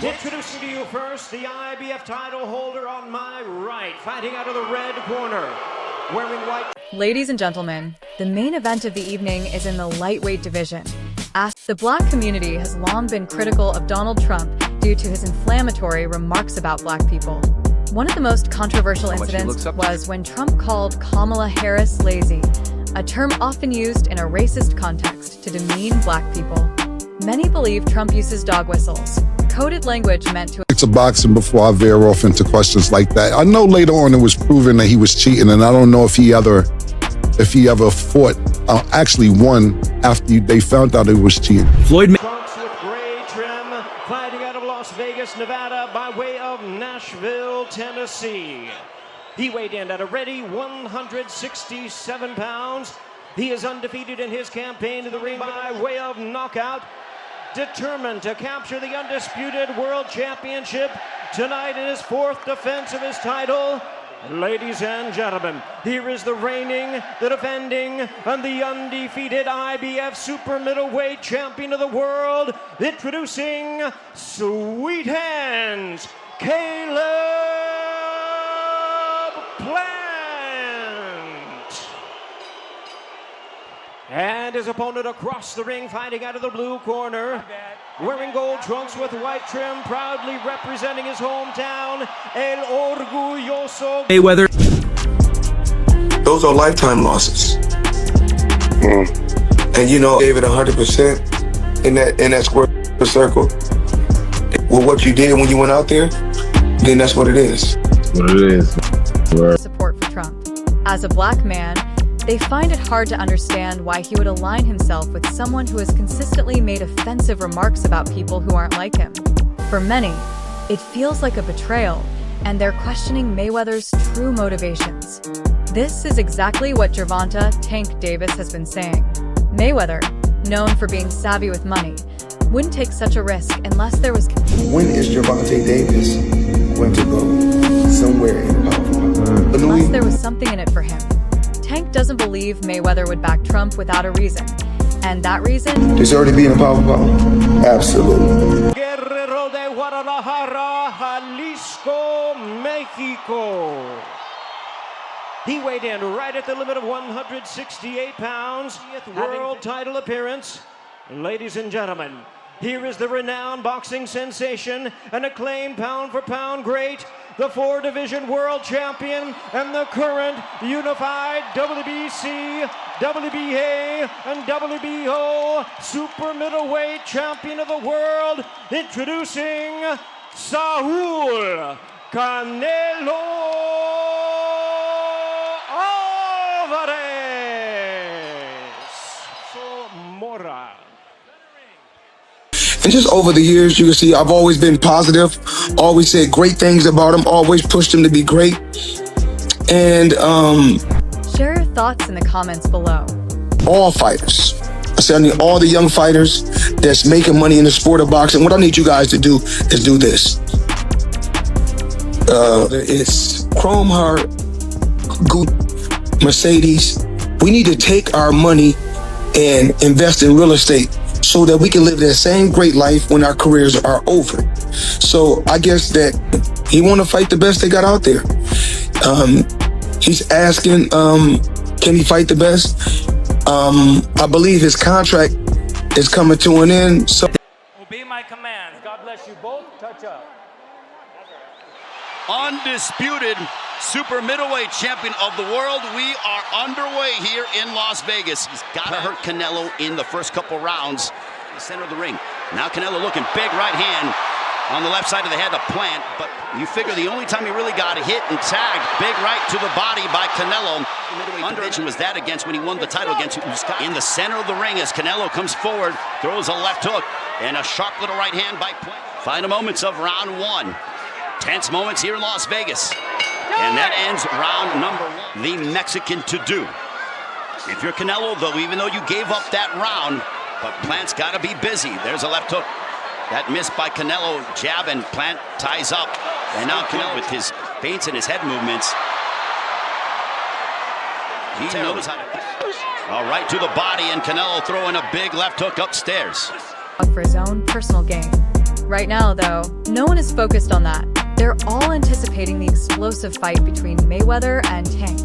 Introducing to you first the IBF title holder on my right, fighting out of the red corner, wearing white. Ladies and gentlemen, the main event of the evening is in the lightweight division. The black community has long been critical of Donald Trump due to his inflammatory remarks about black people. One of the most controversial incidents was when Trump called Kamala Harris lazy, a term often used in a racist context to demean black people. Many believe Trump uses dog whistles, coded language meant to... It's a boxing before I veer off into questions like that. I know later on it was proven that he was cheating, and I don't know if he ever fought, actually won after they found out he was cheating. Trunks with gray trim, fighting out of Las Vegas, Nevada, by way of Nashville, Tennessee. He weighed in at a ready 167 pounds. He is undefeated in his campaign to the ring by way of knockout. Determined to capture the undisputed world championship tonight in his fourth defense of his title. Ladies and gentlemen, here is the reigning, the defending, and the undefeated IBF super middleweight champion of the world, introducing Sweet Hands, Caleb Plant. And his opponent across the ring, fighting out of the blue corner, wearing gold trunks with white trim, proudly representing his hometown, El Orgulloso Mayweather. Those are lifetime losses. And you know, gave it 100% in that square circle. Well, what you did when you went out there, then that's what it is. What it is. Support for Trump. As a black man, they find it hard to understand why he would align himself with someone who has consistently made offensive remarks about people who aren't like him. For many, it feels like a betrayal, and they're questioning Mayweather's true motivations. This is exactly what Gervonta "Tank" Davis has been saying. Mayweather, known for being savvy with money, wouldn't take such a risk unless there was... When is Gervonta Davis going to go somewhere in the powerful? Unless there was something in it for him. Tank doesn't believe Mayweather would back Trump without a reason. And that reason... Deserve to be in a powerful? Absolutely. Guerrero de Guadalajara, Jalisco, Mexico. He weighed in right at the limit of 168 pounds. World title appearance. Ladies and gentlemen, here is the renowned boxing sensation and acclaimed pound-for-pound great, the four-division world champion and the current unified WBC, WBA, and WBO super middleweight champion of the world, introducing Saul Canelo Alvarez. Mora. And just over the years, you can see I've always been positive, always said great things about him, always pushed him to be great. And share your thoughts in the comments below. all fighters, I said I need all the young fighters that's making money in the sport of boxing. What I need you guys to do is do this. It's Chrome Heart, Mercedes. We need to take our money and invest in real estate so that we can live that same great life when our careers are over. So I guess that he want to fight the best they got out there. He's asking, can he fight the best? I believe his contract is coming to an end. So Obey my commands. God bless you both. Touch up. Undisputed super middleweight champion of the world. We are underway here in Las Vegas. He's got to hurt Canelo in the first couple rounds. In the center of the ring. Now Canelo looking big right hand on the left side of the head to Plant. But you figure the only time he really got hit and tagged, big right to the body by Canelo. The middleweight division was that against when he won the title against Scott. In the center of the ring as Canelo comes forward, throws a left hook and a sharp little right hand by Plant. Final moments of round one. Tense moments here in Las Vegas. And that ends round number one. The Mexican to do. If you're Canelo, though, even though you gave up that round, but Plant's got to be busy. There's a left hook. That missed by Canelo. Jab, and Plant ties up. And now Canelo with his feints and his head movements. He knows how to... All right, to the body, and Canelo throwing a big left hook upstairs. For his own personal gain. Right now, though, no one is focused on that. They're all anticipating the explosive fight between Mayweather and Tank.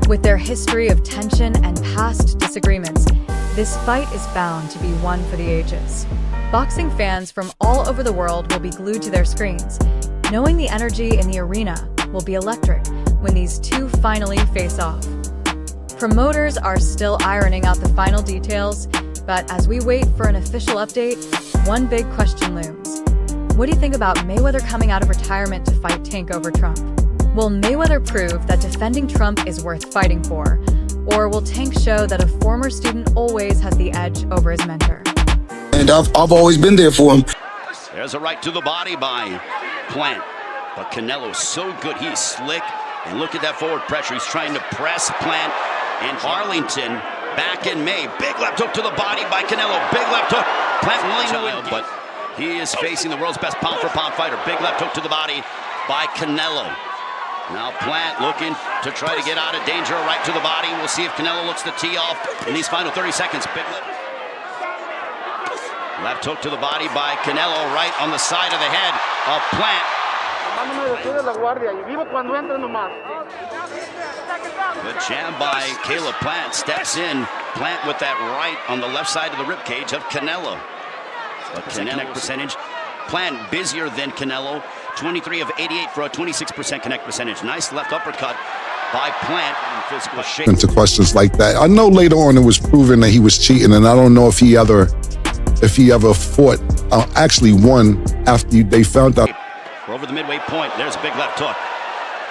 With their history of tension and past disagreements, this fight is bound to be one for the ages. Boxing fans from all over the world will be glued to their screens, knowing the energy in the arena will be electric when these two finally face off. Promoters are still ironing out the final details, but as we wait for an official update, one big question looms. What do you think about Mayweather coming out of retirement to fight Tank over Trump? Will Mayweather prove that defending Trump is worth fighting for? Or will Tank show that a former student always has the edge over his mentor? And I've always been there for him. There's a right to the body by Plant. But Canelo's so good, he's slick. And look at that forward pressure. He's trying to press Plant. And Arlington back in May. Big left hook to the body by Canelo. Big left hook. Plant willing to win, but he is facing the world's best pound-for-pound fighter. Big left hook to the body by Canelo. Now Plant looking to try to get out of danger. Right to the body. We'll see if Canelo looks to tee off in these final 30 seconds. Big left hook to the body by Canelo. Right on the side of the head of Plant. Good jab by Caleb Plant. Steps in. Plant with that right on the left side of the ribcage of Canelo. But connect percentage. Plant busier than Canelo. 23 of 88 for a 26% connect percentage. Nice left uppercut by Plant in physical shape. Into questions like that. I know later on it was proven that he was cheating, and I don't know if he ever fought, actually won after they found out. We're over the midway point. There's a big left hook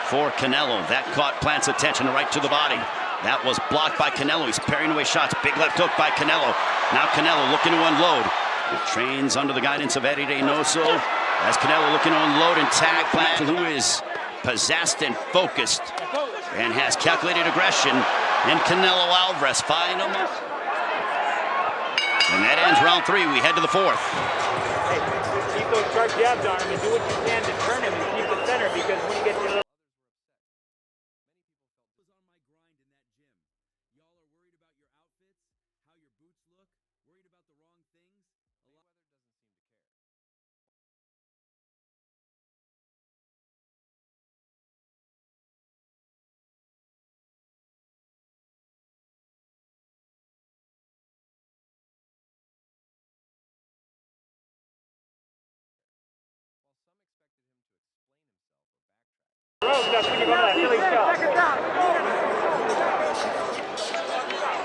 for Canelo. That caught Plant's attention right to the body. That was blocked by Canelo. He's parrying away shots. Big left hook by Canelo. Now Canelo looking to unload. He trains under the guidance of Eddie Reynoso. As Canelo looking to unload and tag Plant, who is possessed and focused and has calculated aggression. And Canelo Alvarez final. And that ends round 3. We head to the 4th. Hey, keep those sharp jabs on him and do what you can to turn him and keep the center, because when you get to the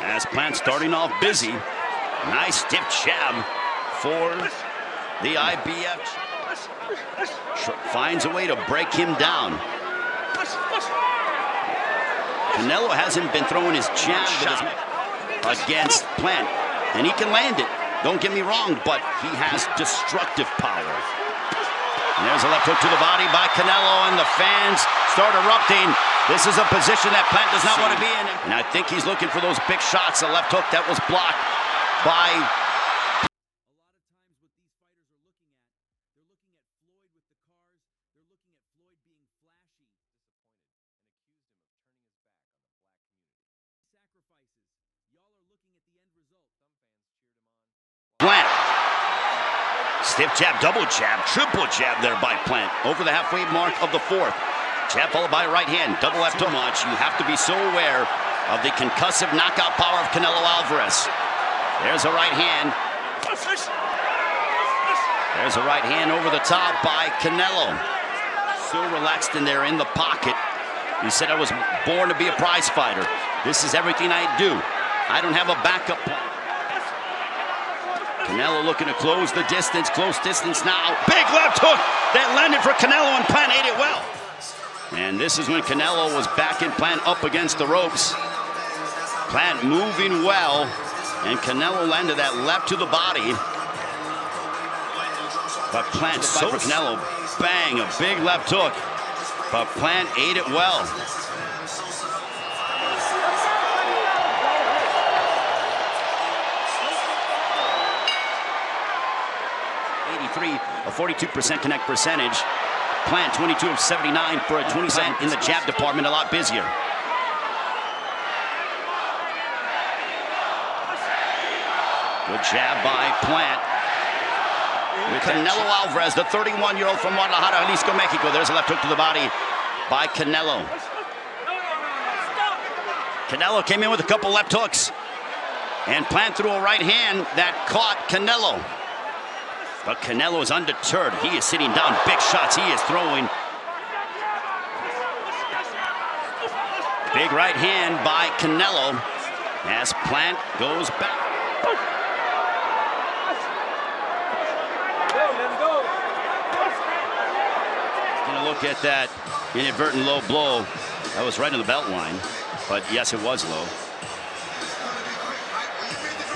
As Plant starting off busy. Nice stiff jab for the IBF. Finds a way to break him down. Canelo hasn't been throwing his jab against Plant, and he can land it. Don't get me wrong, but he has destructive power. And there's a left hook to the body by Canelo, and the fans start erupting. This is a position that Plant does not want to be in. And I think he's looking for those big shots. The left hook that was blocked by... Plant. Stiff jab, double jab, triple jab there by Plant. Over the halfway mark of the 4th. Jab followed by right hand. Double left too much. You have to be so aware of the concussive knockout power of Canelo Alvarez. There's a right hand. There's a right hand over the top by Canelo. So relaxed in there in the pocket. He said, I was born to be a prize fighter. This is everything I do. I don't have a backup plan. Canelo looking to close the distance. Close distance now. Big left hook that landed for Canelo, and Plant ate it well. And this is when Canelo was backing Plant up against the ropes. Plant moving well, and Canelo landed that left to the body. But Plant so for Canelo, bang, a big left hook. But Plant ate it well. A 42% connect percentage. Plant 22 of 79 for a 20% in the jab department, a lot busier. Good jab by Plant. with Canelo Alvarez, the 31-year-old from Guadalajara, Jalisco, Mexico. There's a left hook to the body by Canelo. Canelo came in with a couple left hooks, and Plant threw a right hand that caught Canelo. But Canelo is undeterred. He is sitting down. Big shots he is throwing. Big right hand by Canelo as Plant goes back. Gonna look at that inadvertent low blow. That was right on the belt line, but yes, it was low.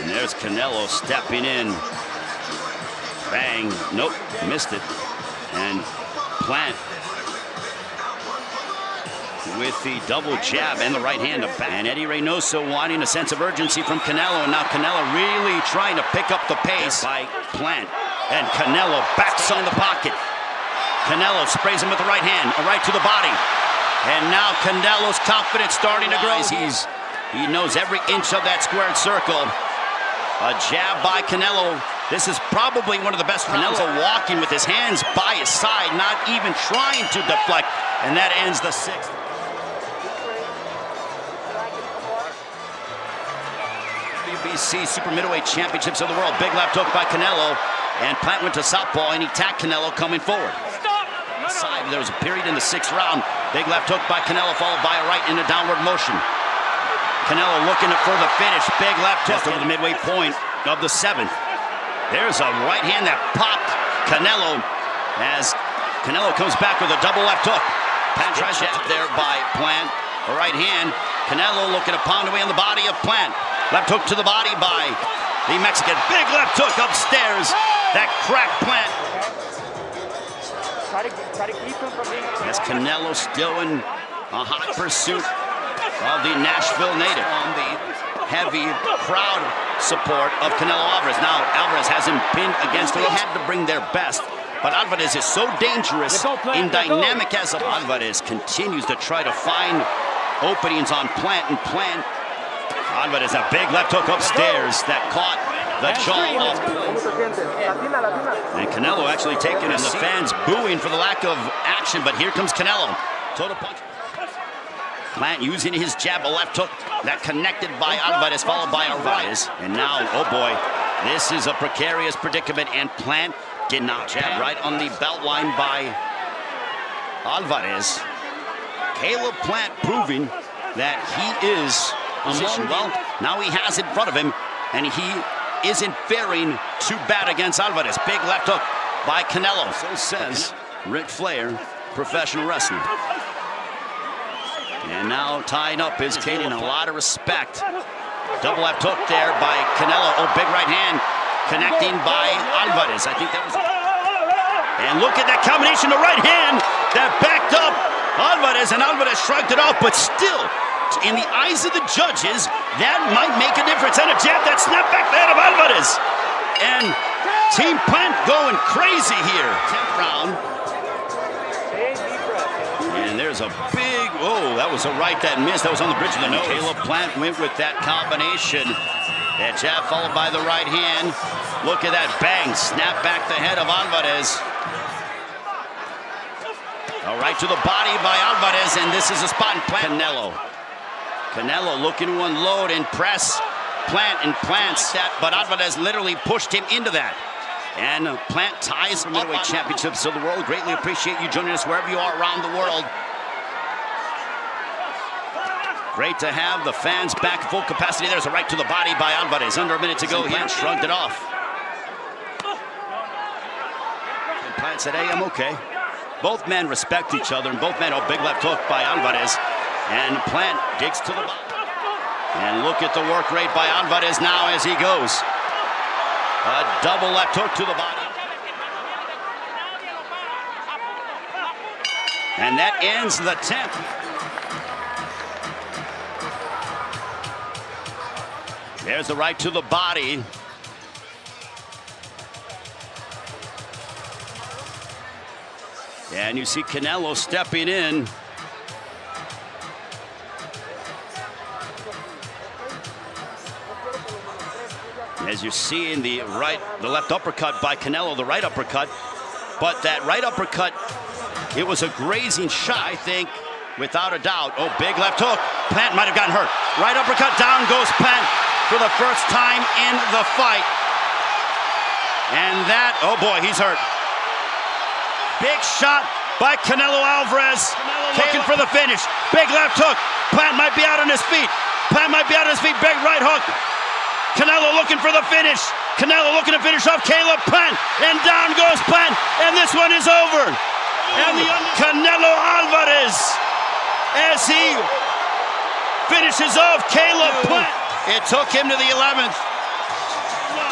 And there's Canelo stepping in. Bang. Nope, missed it. And Plant with the double jab and the right hand of back. And Eddie Reynoso wanting a sense of urgency from Canelo. And now Canelo really trying to pick up the pace by Plant. And Canelo backs on the pocket. Canelo sprays him with the right hand, a right to the body. And now Canelo's confidence starting to grow. He knows every inch of that squared circle. A jab by Canelo. This is probably one of the best. Canelo walking with his hands by his side, not even trying to deflect. And that ends the sixth. WBC Super Middleweight Championships of the World. Big left hook by Canelo. And Plant went to southpaw and he tacked Canelo coming forward. Side, there was a period in the 6th round. Big left hook by Canelo followed by a right in a downward motion. Canelo looking for the finish. Big left hook over the midway point of the 7th. There's a right hand that popped Canelo as Canelo comes back with a double left hook. Plant tries to there by Plant. A right hand. Canelo looking to pound away on the body of Plant. Left hook to the body by the Mexican. Big left hook upstairs. That cracked Plant. Try to keep him from being... As Canelo still in a hot pursuit of the Nashville native on the heavy crowd support of Canelo Alvarez. Now Alvarez has him pinned against him. They had to bring their best. But Alvarez is so dangerous and dynamic as Alvarez continues to try to find openings on Plant and Plant. Alvarez, a big left hook upstairs that caught the jaw of Plant. And Canelo actually taking in the fans booing for the lack of action, but here comes Canelo. Total punch. Plant using his jab, a left hook that connected by Alvarez, followed by Alvarez. And now, oh boy, this is a precarious predicament, and Plant did not jab right on the belt line by Alvarez. Caleb Plant proving that he is positioned well. Now he has in front of him, and he isn't faring too bad against Alvarez. Big left hook by Canelo. So says Ric Flair, professional wrestler. And now tying up is gaining a lot of respect. Double left hook there by Canelo. Oh, big right hand connecting by Alvarez. I think that was... And look at that combination, the right hand that backed up Alvarez, and Alvarez shrugged it off, but still, in the eyes of the judges, that might make a difference. And a jab that snapped back the head of Alvarez. And Team Plant going crazy here. 10th round. And there's a big, oh, that was a right that missed. That was on the bridge of the nose. Caleb Plant went with that combination. That jab followed by the right hand. Look at that bang. Snap back the head of Alvarez. A right to the body by Alvarez, and this is a spot in Plant. Canelo looking to unload and press Plant, and Plant set, but Alvarez literally pushed him into that. And Plant ties for middleweight championships of the world. Greatly appreciate you joining us wherever you are around the world. Great to have the fans back full capacity. There's a right to the body by Alvarez. Under a minute to go. He shrugged it off. And Plant said, hey, I'm okay. Both men respect each other, and both men, oh, big left hook by Alvarez. And Plant digs to the body. And look at the work rate by Alvarez now as he goes. A double left hook to the body. And that ends the 10th. There's the right to the body. And you see Canelo stepping in. As you see in the left uppercut by Canelo, the right uppercut. But that right uppercut, it was a grazing shot, I think, without a doubt. Oh, big left hook. Plant might have gotten hurt. Right uppercut, down goes Plant for the first time in the fight. And that, oh boy, he's hurt. Big shot by Canelo Alvarez. Looking for the finish. Big left hook. Plant might be out on his feet. Plant might be out on his feet. Big right hook. Canelo looking for the finish. Canelo looking to finish off Caleb Plant. And down goes Plant. And this one is over. And the Canelo Alvarez, as he finishes off Caleb Plant. It took him to the 11th.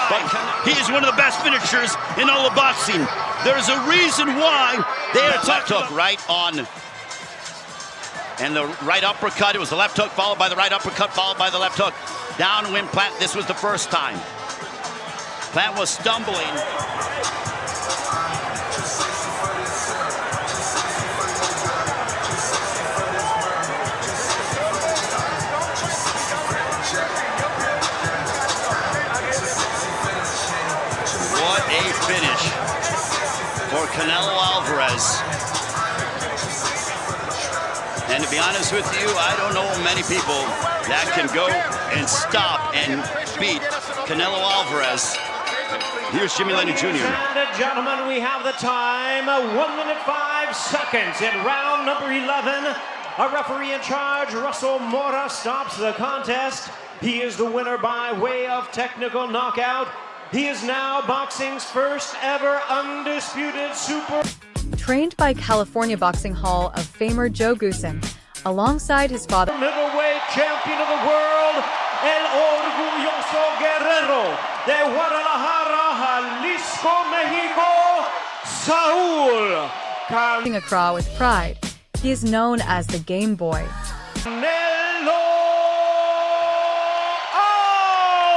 But he is one of the best finishers in all of boxing. There's a reason why they are left hook right on. And the right uppercut, it was the left hook followed by the right uppercut followed by the left hook. Down went Plant. This was the first time. Plant was stumbling. What a finish for Canelo Alvarez. And to be honest with you, I don't know many people that can go and stop and beat Canelo Alvarez. Here's Jimmy Lennon Jr. And gentlemen, we have the time, 1 minute 5 seconds in round number 11. A referee in charge, Russell Mora, stops the contest. He is the winner by way of technical knockout. He is now boxing's first ever undisputed super. Trained by California Boxing Hall of Famer Joe Goosen, alongside his father. Middleweight champion of the world, el orgulloso guerrero de Guadalajara, Jalisco, Mexico, Saúl Canelo. Accra with pride, he is known as the Game Boy. Canelo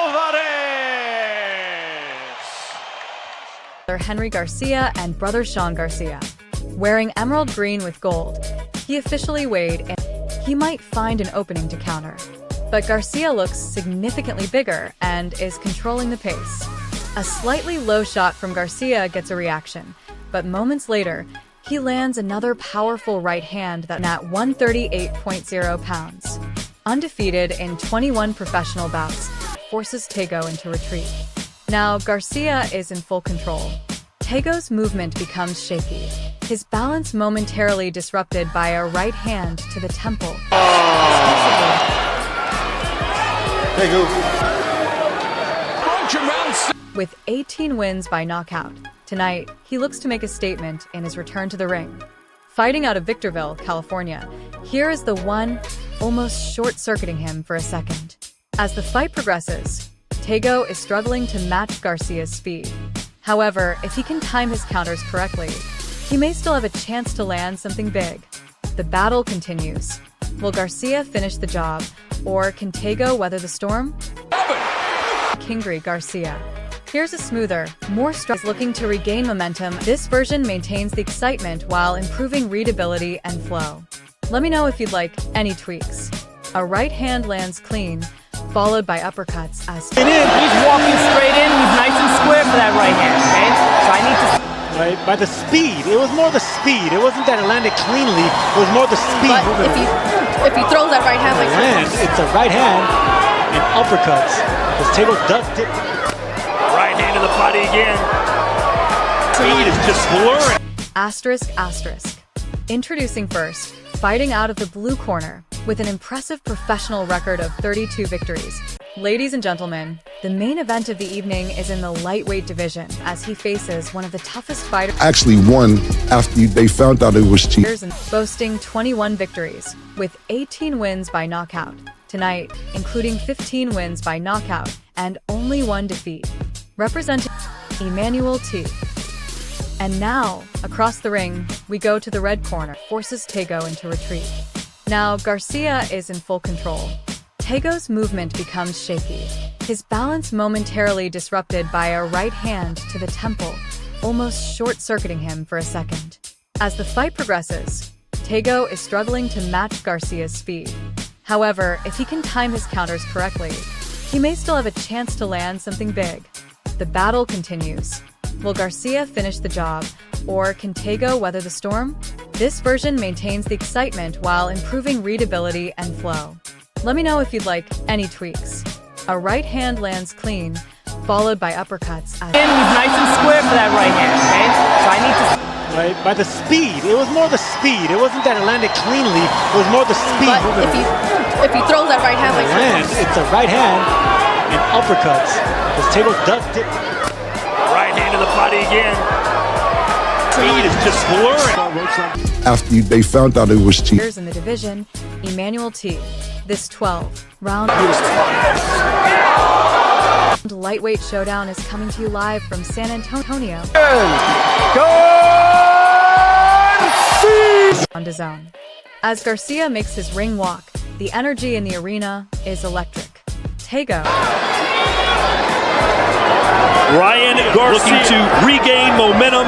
Alvarez. Henry Garcia and brother Sean Garcia. Wearing emerald green with gold, he officially weighed in. He might find an opening to counter. But Garcia looks significantly bigger and is controlling the pace. A slightly low shot from Garcia gets a reaction, but moments later, he lands another powerful right hand that at 138.0 pounds. Undefeated in 21 professional bouts, forces Tego into retreat. Now Garcia is in full control. Tego's movement becomes shaky, his balance momentarily disrupted by a right hand to the temple. With 18 wins by knockout, tonight he looks to make a statement in his return to the ring. Fighting out of Victorville, California, here is the one almost short-circuiting him for a second. As the fight progresses, Tego is struggling to match Garcia's speed. However, if he can time his counters correctly, he may still have a chance to land something big. The battle continues. Will Garcia finish the job, or can Tego weather the storm? Kingry Garcia. Here's a smoother, more looking to regain momentum. This version maintains the excitement while improving readability and flow. Let me know if you'd like any tweaks. A right hand lands clean, followed by uppercuts as he's walking straight in. He's nice and square for that right hand, okay? So I need to... Right, by the speed. It was more the speed. It wasn't that it landed cleanly. It was more the speed. But if he throws that right hand like this, it's a right hand and uppercuts. This table does dip. Right hand to the body again. Speed is just blurring. Asterisk, asterisk. Introducing first, fighting out of the blue corner with an impressive professional record of 32 victories. Ladies and gentlemen, the main event of the evening is in the lightweight division as he faces one of the toughest fighters. Actually won after they found out it was cheating. Boasting 21 victories with 18 wins by knockout. Tonight, including 15 wins by knockout and only one defeat. Representing Emmanuel T. And now, across the ring, we go to the red corner, forces Tego into retreat. Now, Garcia is in full control. Tego's movement becomes shaky, his balance momentarily disrupted by a right hand to the temple, almost short-circuiting him for a second. As the fight progresses, Tego is struggling to match Garcia's speed. However, if he can time his counters correctly, he may still have a chance to land something big. The battle continues. Will Garcia finish the job, or can Tego weather the storm? This version maintains the excitement while improving readability and flow. Let me know if you'd like any tweaks. A right hand lands clean, followed by uppercuts. And he's nice and square for that right hand, okay? So I need to... Right, by the speed. It was more the speed. It wasn't that it landed cleanly. It was more the speed. But if he throws that right hand like lands, it's a right hand and uppercuts. Because Tego does dip. Right hand to the body again. Speed is just blurring. After they found out it was cheating. In the division, Emmanuel T. This 12-round lightweight showdown is coming to you live from San Antonio on DAZN. As Garcia makes his ring walk, the energy in the arena is electric. Tego. Ryan Garcia looking to regain momentum.